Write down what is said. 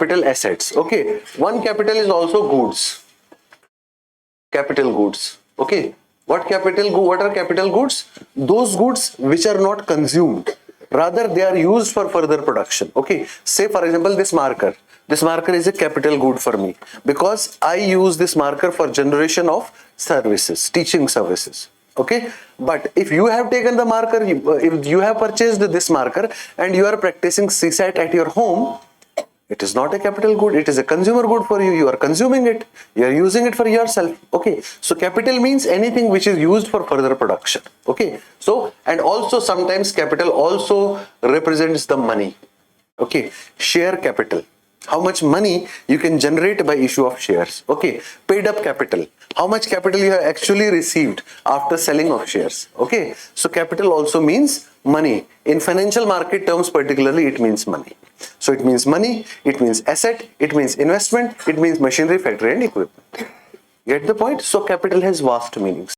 capital assets. Okay, one capital is also goods. Capital goods. Okay, what are capital goods? Those goods which are not consumed, rather they are used for further production. Okay, say for example this marker. This marker is a capital good for me because I use this marker for generation of services, teaching services. Okay, but if you have taken the marker, if you have purchased this marker and you are practicing CSAT at your home, it is not a capital good, it is a consumer good for you. You are consuming it, you are using it for yourself. Okay, so capital means anything which is used for further production. Okay, so and also sometimes capital also represents the money. Okay, share capital, how much money you can generate by issue of shares. Okay, paid up capital, how much capital you have actually received after selling of shares. Okay, so capital also means money. In financial market terms particularly, it means money. So it means money, it means asset, it means investment, it means machinery, factory and equipment. Get the point? So capital has vast meanings.